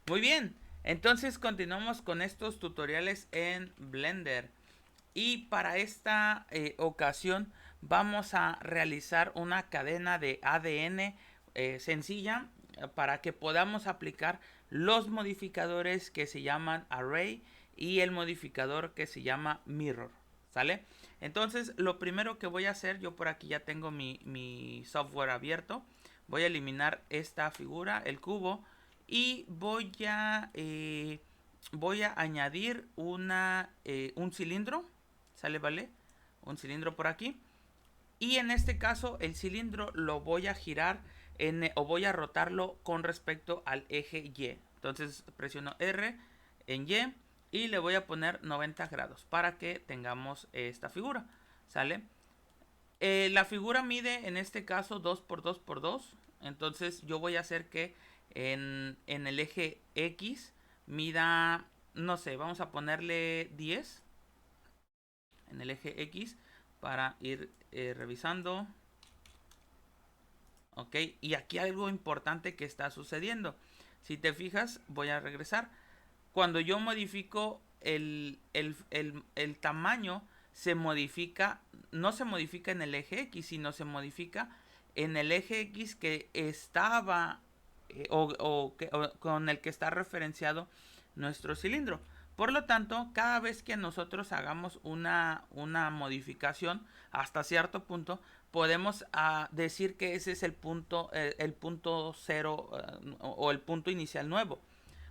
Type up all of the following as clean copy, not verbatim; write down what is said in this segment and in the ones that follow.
Muy bien, entonces continuamos con estos tutoriales en Blender. Y para esta ocasión vamos a realizar una cadena de ADN sencilla para que podamos aplicar los modificadores que se llaman Array y el modificador que se llama Mirror. ¿Sale? Entonces lo primero que voy a hacer, yo por aquí ya tengo mi software abierto. Voy a eliminar esta figura, el cubo, y voy a añadir un cilindro. ¿Sale? ¿Vale? Un cilindro por aquí. Y en este caso el cilindro lo voy a girar o voy a rotarlo con respecto al eje Y. Entonces presiono R en Y y le voy a poner 90 grados para que tengamos esta figura. ¿Sale? La figura mide en este caso 2 por 2 por 2. Entonces yo voy a hacer que en el eje X mida, no sé, vamos a ponerle 10 en el eje X para ir revisando. Ok, y aquí algo importante que está sucediendo. Si te fijas, voy a regresar. Cuando yo modifico el tamaño, se modifica, no se modifica en el eje X, sino se modifica en el eje X que estaba o con el que está referenciado nuestro cilindro. Por lo tanto, cada vez que nosotros hagamos una modificación hasta cierto punto, podemos decir que ese es el punto cero o el punto inicial nuevo.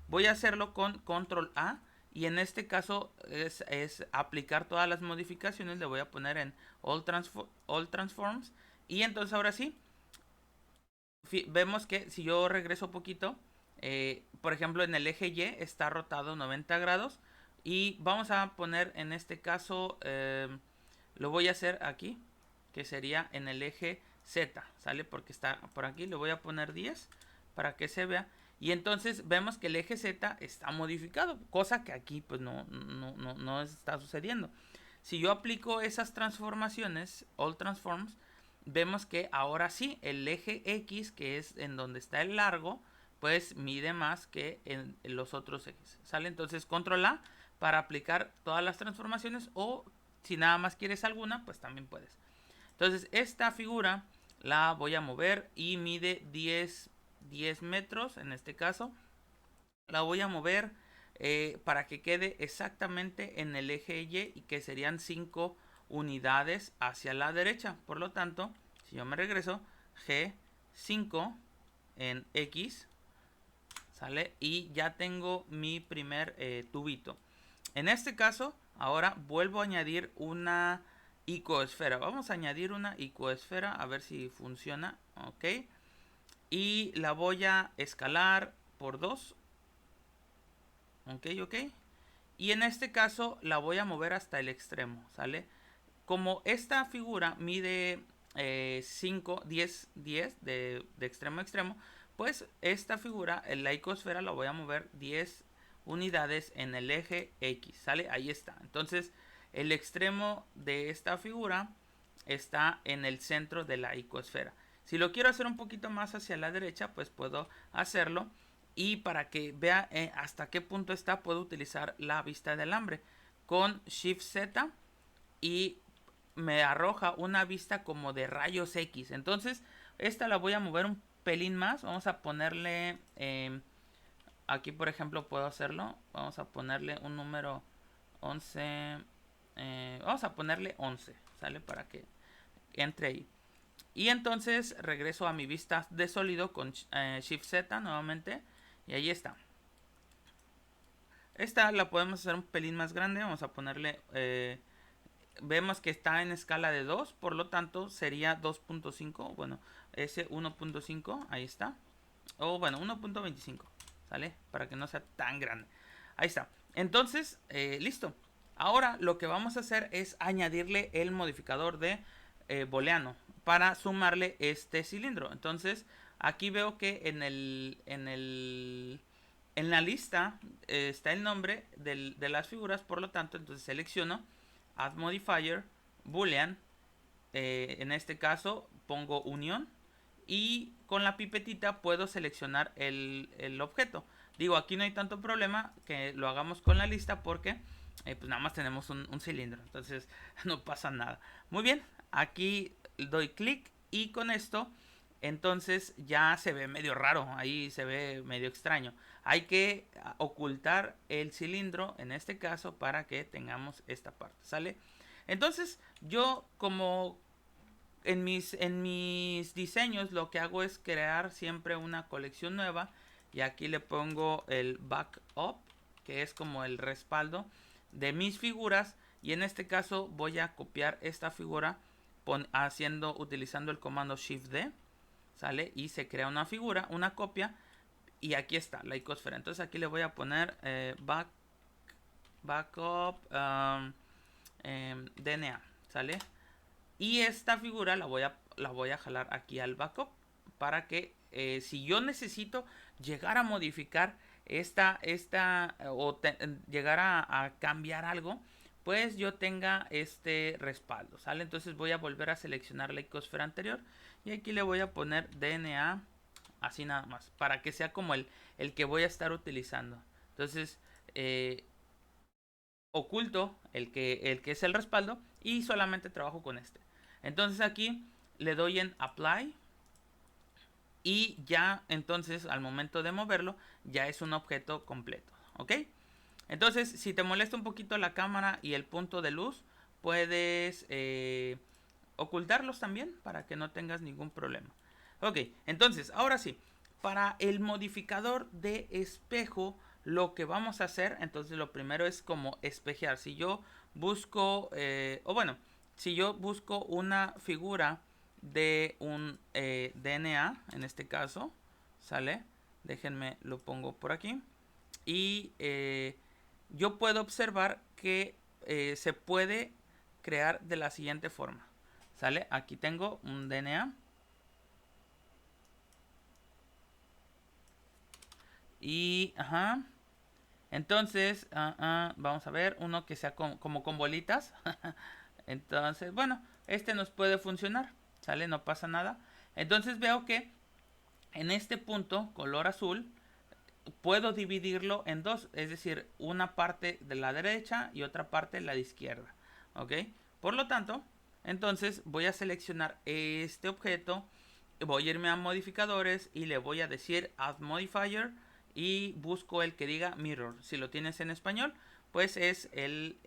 Voy a hacerlo con control A y en este caso es aplicar todas las modificaciones. Le voy a poner en all Transforms y entonces ahora sí, vemos que si yo regreso un poquito, por ejemplo en el eje Y está rotado 90 grados y vamos a poner en este caso, lo voy a hacer aquí, que sería en el eje Z, ¿sale? Porque está por aquí, le voy a poner 10 para que se vea. Y entonces vemos que el eje Z está modificado, cosa que aquí pues no está sucediendo. Si yo aplico esas transformaciones, all transforms, vemos que ahora sí, el eje X, que es en donde está el largo, pues mide más que en los otros ejes. ¿Sale? Entonces control A para aplicar todas las transformaciones o si nada más quieres alguna, pues también puedes. Entonces esta figura la voy a mover y mide 10 metros en este caso. La voy a mover para que quede exactamente en el eje Y y que serían 5 unidades hacia la derecha. Por lo tanto, si yo me regreso, G5 en X, ¿sale? Y ya tengo mi primer tubito. En este caso, ahora vuelvo a añadir una icoesfera. Vamos a añadir una icoesfera a ver si funciona. Ok. Y la voy a escalar por 2. Ok, ok. Y en este caso la voy a mover hasta el extremo, ¿sale? Como esta figura mide 5, 10, 10 de extremo a extremo, pues esta figura, la icosfera, la voy a mover 10 unidades en el eje X, ¿sale? Ahí está. Entonces, el extremo de esta figura está en el centro de la icosfera. Si lo quiero hacer un poquito más hacia la derecha, pues puedo hacerlo. Y para que vea hasta qué punto está, puedo utilizar la vista de alambre. Con Shift Z y me arroja una vista como de rayos X. Entonces, esta la voy a mover un pelín más. Vamos a ponerle, aquí por ejemplo puedo hacerlo. Vamos a ponerle un número 11. Vamos a ponerle 11, ¿sale? Para que entre ahí. Y entonces regreso a mi vista de sólido con Shift Z nuevamente. Y ahí está. Esta la podemos hacer un pelín más grande. Vamos a ponerle vemos que está en escala de 2, por lo tanto sería 2.5, bueno, ese 1.5, ahí está, o bueno, 1.25, ¿sale? Para que no sea tan grande. Ahí está. Entonces, listo. Ahora lo que vamos a hacer es añadirle el modificador de booleano para sumarle este cilindro. Entonces, aquí veo que en la lista está el nombre de las figuras, por lo tanto, entonces selecciono Add Modifier, Boolean, en este caso pongo unión y con la pipetita puedo seleccionar el objeto. Digo, aquí no hay tanto problema que lo hagamos con la lista porque pues nada más tenemos un cilindro, entonces no pasa nada. Muy bien, aquí doy clic y con esto entonces ya se ve medio raro, ahí se ve medio extraño. Hay que ocultar el cilindro en este caso para que tengamos esta parte, ¿sale? Entonces yo como en mis diseños lo que hago es crear siempre una colección nueva y aquí le pongo el backup, que es como el respaldo de mis figuras, y en este caso voy a copiar esta figura utilizando el comando Shift D, ¿sale? Y se crea una figura, una copia, y aquí está la icosfera. Entonces aquí le voy a poner backup DNA, ¿sale? Y esta figura la voy a jalar aquí al backup para que si yo necesito llegar a modificar llegar a cambiar algo, pues yo tenga este respaldo, ¿sale? Entonces voy a volver a seleccionar la icosfera anterior y aquí le voy a poner DNA así nada más, para que sea como el que voy a estar utilizando. Entonces oculto el que es el respaldo y solamente trabajo con este. Entonces aquí le doy en Apply y ya entonces al momento de moverlo ya es un objeto completo, ¿ok? Entonces si te molesta un poquito la cámara y el punto de luz, puedes ocultarlos también para que no tengas ningún problema. Ok, entonces ahora sí, para el modificador de espejo lo que vamos a hacer, entonces lo primero es como espejear. Si yo busco, si yo busco una figura de un DNA, en este caso, ¿sale? Déjenme, lo pongo por aquí. Y yo puedo observar que se puede crear de la siguiente forma, ¿sale? Aquí tengo un DNA. Y, ajá. Entonces, vamos a ver uno que sea como con bolitas. Entonces, bueno, este nos puede funcionar, ¿sale? No pasa nada. Entonces veo que en este punto, color azul, puedo dividirlo en dos, es decir, una parte de la derecha y otra parte de la izquierda, ¿ok? Por lo tanto, entonces voy a seleccionar este objeto, voy a irme a modificadores y le voy a decir Add Modifier y busco el que diga Mirror. Si lo tienes en español, pues es el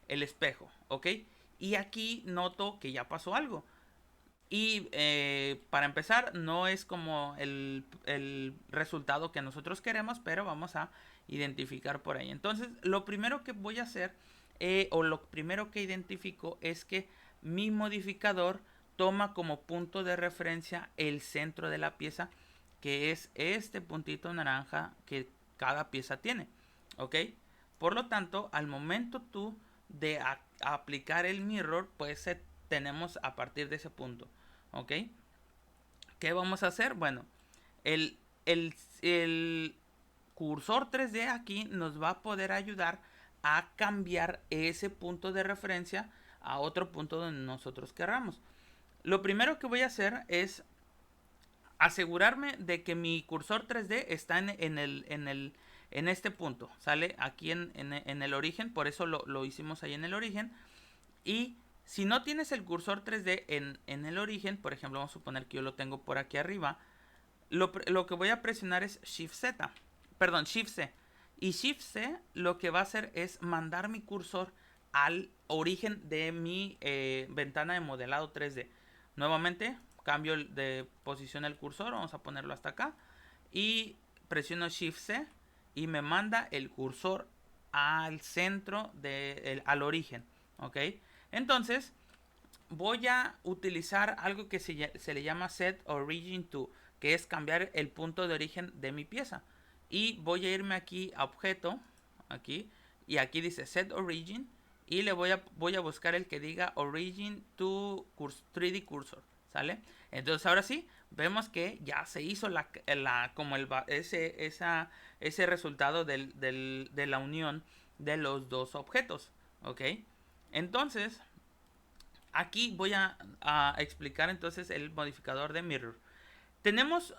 espejo, ¿ok? Y aquí noto que ya pasó algo. Y para empezar, no es como el resultado que nosotros queremos, pero vamos a identificar por ahí. Entonces, lo primero que voy a hacer, o lo primero que identifico, es que mi modificador toma como punto de referencia el centro de la pieza, que es este puntito naranja que cada pieza tiene. ¿Ok? Por lo tanto, al momento tú de aplicar el mirror, pues tenemos a partir de ese punto. ¿Ok? ¿Qué vamos a hacer? Bueno, el, el cursor 3D aquí nos va a poder ayudar a cambiar ese punto de referencia a otro punto donde nosotros querramos. Lo primero que voy a hacer es asegurarme de que mi cursor 3D está en este punto, ¿sale? Aquí en el origen, por eso lo hicimos ahí en el origen. Y si no tienes el cursor 3D en el origen, por ejemplo, vamos a suponer que yo lo tengo por aquí arriba, lo que voy a presionar es Shift Z, perdón, Shift C. Y Shift C lo que va a hacer es mandar mi cursor al origen de mi ventana de modelado 3D. Nuevamente, cambio de posición el cursor, vamos a ponerlo hasta acá. Y presiono Shift C y me manda el cursor al centro, al origen. ¿Ok? Entonces, voy a utilizar algo que se le llama Set Origin To, que es cambiar el punto de origen de mi pieza. Y voy a irme aquí a objeto, aquí, y aquí dice Set Origin, y voy a buscar el que diga Origin to 3D Cursor, ¿sale? Entonces ahora sí, vemos que ya se hizo ese resultado de la unión de los dos objetos, ¿ok? Entonces, aquí voy a explicar entonces el modificador de mirror. Tenemos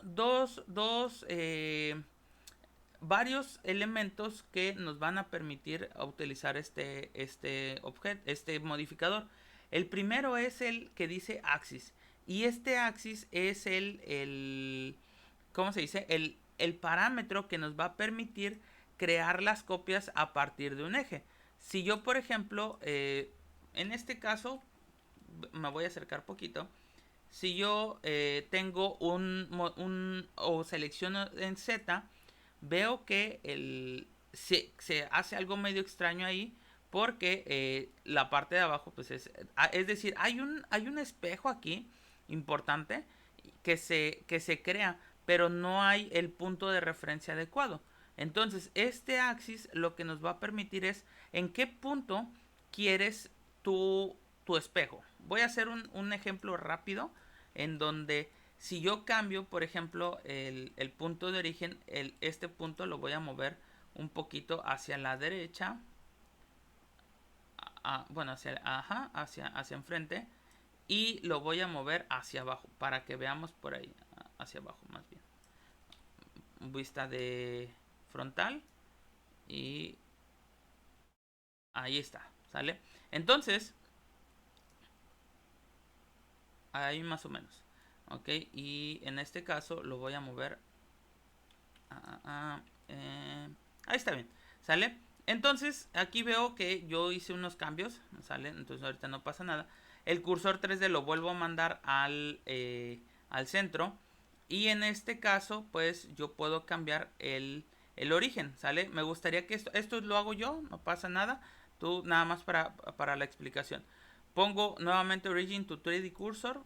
varios elementos que nos van a permitir utilizar este modificador. El primero es el que dice axis. Y este axis es ¿cómo se dice? El parámetro que nos va a permitir crear las copias a partir de un eje. Si yo, por ejemplo, en este caso, me voy a acercar poquito. Si yo tengo o selecciono en Z, veo que se hace algo medio extraño ahí porque la parte de abajo pues es decir, hay un espejo aquí importante que se crea, pero no hay el punto de referencia adecuado. Entonces este axis lo que nos va a permitir es en qué punto quieres tu espejo. Voy a hacer un ejemplo rápido en donde si yo cambio, por ejemplo, el punto de origen, este punto lo voy a mover un poquito hacia la derecha. Bueno, hacia enfrente. Y lo voy a mover hacia abajo para que veamos por ahí. Hacia abajo más bien. Vista de frontal. Y ahí está, ¿sale? Entonces, ahí más o menos. Ok, y en este caso lo voy a mover. Ahí está bien, ¿sale? Entonces aquí veo que yo hice unos cambios, ¿sale? Entonces ahorita no pasa nada. El cursor 3D lo vuelvo a mandar al centro. Y en este caso, pues yo puedo cambiar el origen, ¿sale? Me gustaría que esto lo hago yo, no pasa nada. Tú nada más para la explicación. Pongo nuevamente Origin to 3D Cursor.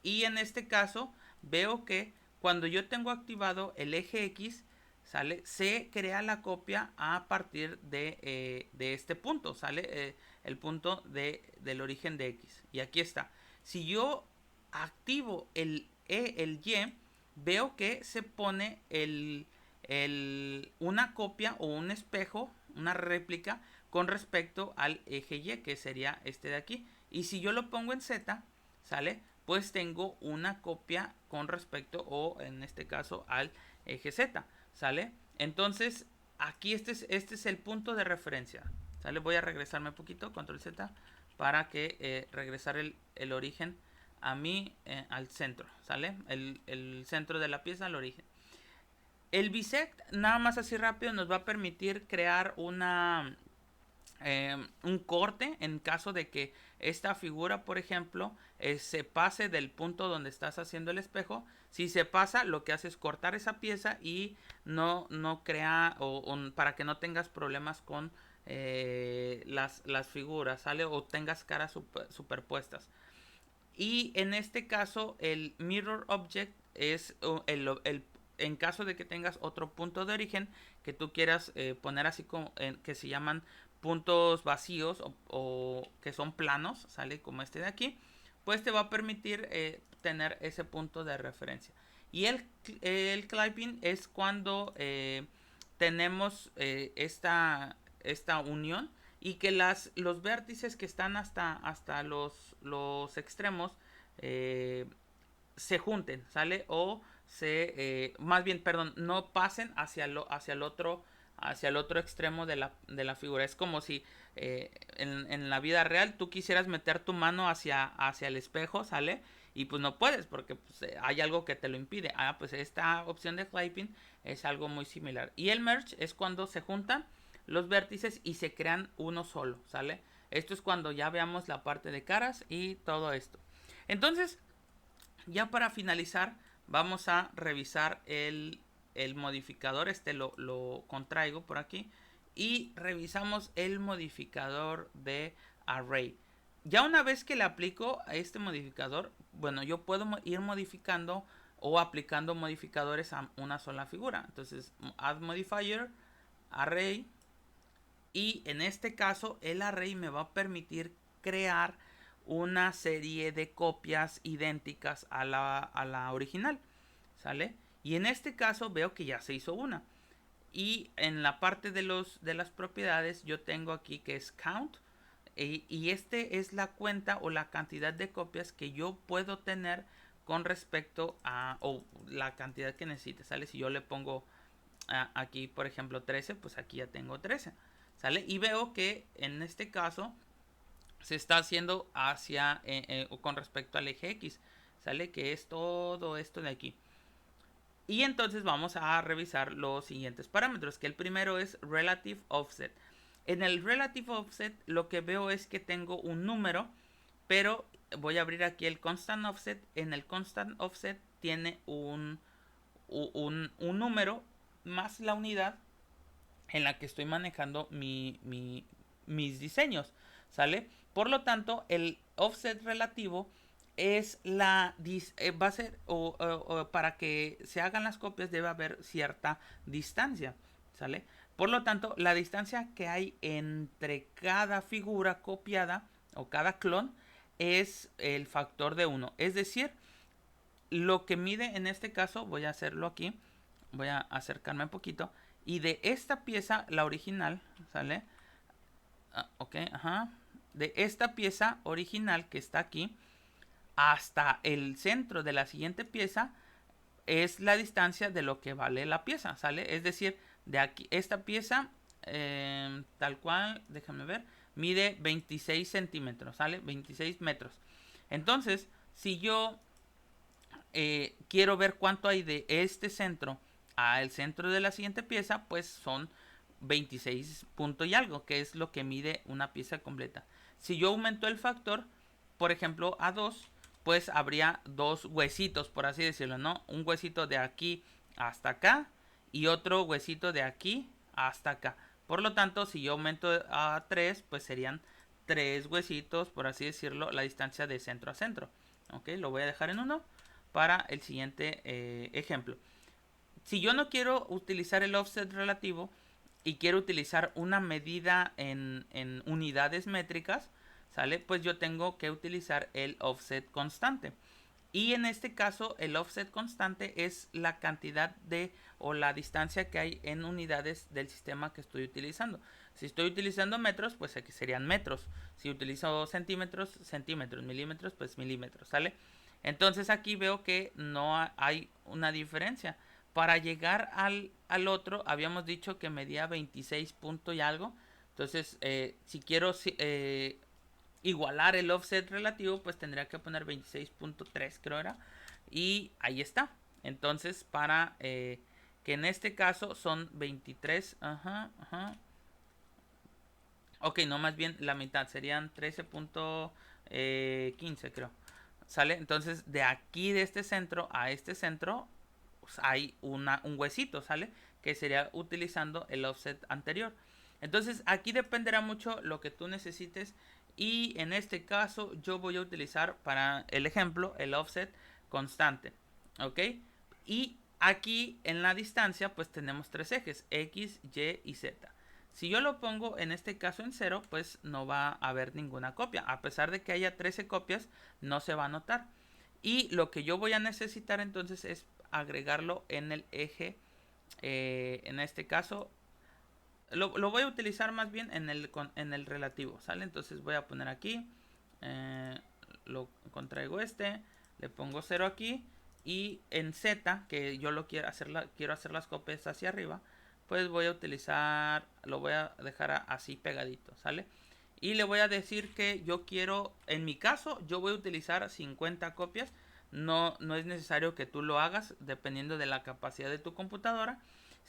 Y en este caso veo que cuando yo tengo activado el eje X, ¿sale? Se crea la copia a partir de este punto, ¿sale? El punto del origen de X. Y aquí está. Si yo activo el Y, veo que se pone una copia o un espejo, una réplica con respecto al eje Y, que sería este de aquí. Y si yo lo pongo en Z, ¿sale? Pues tengo una copia con respecto, o en este caso, al eje Z, ¿sale? Entonces, aquí este es el punto de referencia, ¿sale? Voy a regresarme un poquito, control Z, para que regresar el origen a mí al centro, ¿sale? El centro de la pieza al origen. El bisect, nada más así rápido, nos va a permitir crear un corte en caso de que esta figura, por ejemplo, se pase del punto donde estás haciendo el espejo. Si se pasa, lo que hace es cortar esa pieza y no crea, para que no tengas problemas con las figuras, ¿sale? O tengas caras superpuestas. Y en este caso, el mirror object es en caso de que tengas otro punto de origen que tú quieras poner así como que se llaman puntos vacíos o que son planos, sale como este de aquí, pues te va a permitir tener ese punto de referencia. Y el clipping es cuando tenemos esta unión y que los vértices que están hasta los extremos se junten, ¿sale? O más bien, perdón, no pasen hacia el otro extremo de la figura. Es como si en la vida real tú quisieras meter tu mano hacia el espejo, ¿sale? Y pues no puedes porque pues, hay algo que te lo impide. Pues esta opción de clipping es algo muy similar. Y el merge es cuando se juntan los vértices y se crean uno solo, ¿sale? Esto es cuando ya veamos la parte de caras y todo esto. Entonces, ya para finalizar, vamos a revisar el modificador. Lo contraigo por aquí. Y revisamos el modificador de array. Ya una vez que le aplico a este modificador, bueno, yo puedo ir modificando o aplicando modificadores a una sola figura. Entonces, add modifier, array. Y en este caso, el array me va a permitir crear una serie de copias idénticas a la original, ¿sale? Y en este caso veo que ya se hizo una. Y en la parte de las propiedades yo tengo aquí que es count. Y este es la cuenta o la cantidad de copias que yo puedo tener con respecto a o la cantidad que necesite, ¿sale? Si yo le pongo aquí, por ejemplo, 13, pues aquí ya tengo 13, ¿sale? Y veo que en este caso se está haciendo hacia con respecto al eje X, ¿sale? Que es todo esto de aquí. Y entonces vamos a revisar los siguientes parámetros, que el primero es Relative Offset. En el Relative Offset lo que veo es que tengo un número, pero voy a abrir aquí el Constant Offset. En el Constant Offset tiene un número más la unidad en la que estoy manejando mis diseños, ¿sale? Por lo tanto, el offset relativo es va a ser para que se hagan las copias debe haber cierta distancia, ¿sale? Por lo tanto, la distancia que hay entre cada figura copiada o cada clon es el factor de 1. Es decir, lo que mide en este caso, voy a hacerlo aquí, voy a acercarme un poquito, y de esta pieza, la original, ¿sale? Ok, ajá. De esta pieza original que está aquí hasta el centro de la siguiente pieza es la distancia de lo que vale la pieza, ¿sale? Es decir, de aquí, esta pieza, tal cual, déjame ver, mide 26 centímetros, ¿sale? 26 metros. Entonces, si yo quiero ver cuánto hay de este centro al centro de la siguiente pieza, pues son 26 puntos y algo, que es lo que mide una pieza completa. Si yo aumento el factor, por ejemplo, a 2, pues habría dos huesitos, por así decirlo, ¿no? Un huesito de aquí hasta acá y otro huesito de aquí hasta acá. Por lo tanto, si yo aumento a 3, pues serían 3 huesitos, por así decirlo, la distancia de centro a centro. Ok, lo voy a dejar en 1 para el siguiente ejemplo. Si yo no quiero utilizar el offset relativo y quiero utilizar una medida en unidades métricas, ¿sale? Pues yo tengo que utilizar el offset constante. Y en este caso el offset constante es la cantidad de o la distancia que hay en unidades del sistema que estoy utilizando. Si estoy utilizando metros, pues aquí serían metros. Si utilizo centímetros, centímetros, milímetros, pues milímetros, ¿sale? Entonces aquí veo que no hay una diferencia. Para llegar al otro, habíamos dicho que medía 26 puntos y algo. Entonces, si quiero igualar el offset relativo, pues tendría que poner 26.3, creo era. Y ahí está. Entonces, para que en este caso son 23. Ajá, ajá. Ok, no, más bien la mitad. Serían 13.15, creo. ¿Sale? Entonces, de aquí, de este centro a este centro, pues, hay un huesito, ¿sale? Que sería utilizando el offset anterior. Entonces, aquí dependerá mucho lo que tú necesites. Y en este caso, yo voy a utilizar para el ejemplo el offset constante. ¿Ok? Y aquí en la distancia, pues tenemos tres ejes: X, Y y Z. Si yo lo pongo en este caso en 0, pues no va a haber ninguna copia. A pesar de que haya 13 copias, no se va a notar. Y lo que yo voy a necesitar entonces es agregarlo en el eje, en este caso, lo voy a utilizar más bien en el relativo, ¿sale? Entonces voy a poner aquí, eh, lo contraigo le pongo 0 aquí y en Z, que yo lo quiero hacer las copias hacia arriba, pues voy a utilizar, lo voy a dejar así pegadito, ¿sale? Y le voy a decir que yo quiero, en mi caso, yo voy a utilizar 50 copias. No es necesario que tú lo hagas dependiendo de la capacidad de tu computadora,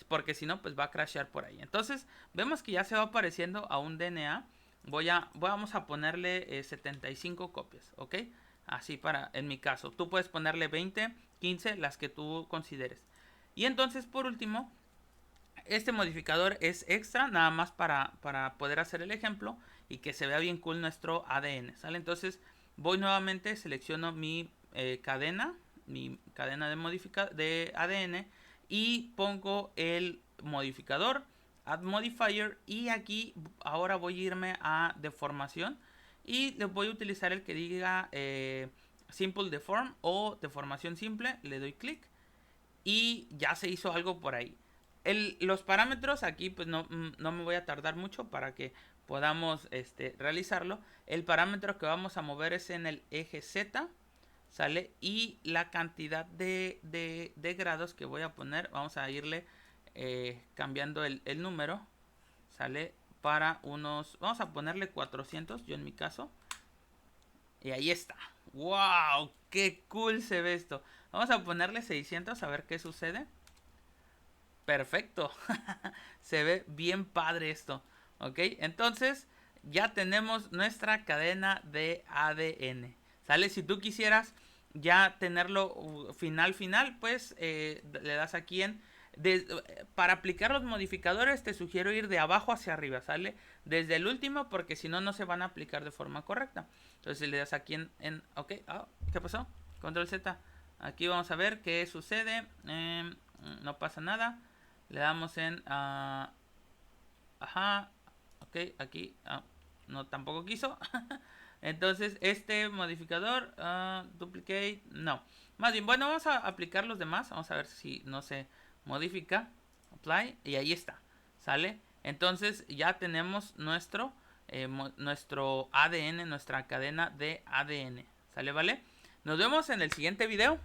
porque si no, pues va a crashear por ahí. Entonces, vemos que ya se va apareciendo a un DNA. Vamos a ponerle 75 copias, ¿ok? Así para, en mi caso. Tú puedes ponerle 20, 15, las que tú consideres. Y entonces, por último, este modificador es extra, nada más para poder hacer el ejemplo y que se vea bien cool nuestro ADN, ¿sale? Entonces, voy nuevamente, selecciono mi cadena de ADN y pongo el modificador, add modifier, y aquí ahora voy a irme a deformación y le voy a utilizar el que diga simple deform o deformación simple. Le doy clic y ya se hizo algo por ahí. Los parámetros aquí pues no me voy a tardar mucho para que podamos realizarlo. El parámetro que vamos a mover es en el eje Z, ¿sale? Y la cantidad de grados que voy a poner, vamos a irle cambiando el número, ¿sale? Para unos, vamos a ponerle 400, yo en mi caso. Y ahí está. ¡Wow! ¡Qué cool se ve esto! Vamos a ponerle 600 a ver qué sucede. Perfecto. Se ve bien padre esto. ¿Ok? Entonces ya tenemos nuestra cadena de ADN. ¿Sale? Si tú quisieras ya tenerlo final, pues le das aquí en... para aplicar los modificadores te sugiero ir de abajo hacia arriba, ¿sale? Desde el último porque si no, no se van a aplicar de forma correcta. Entonces le das aquí ok, ¿qué pasó? Control Z. Aquí vamos a ver qué sucede. No pasa nada. Le damos en... ajá. Ok, aquí. No, tampoco quiso. Entonces, este modificador, duplicate, no. Más bien, bueno, vamos a aplicar los demás. Vamos a ver si no se modifica. Apply, y ahí está. ¿Sale? Entonces, ya tenemos nuestro ADN, nuestra cadena de ADN. ¿Sale, vale? Nos vemos en el siguiente video.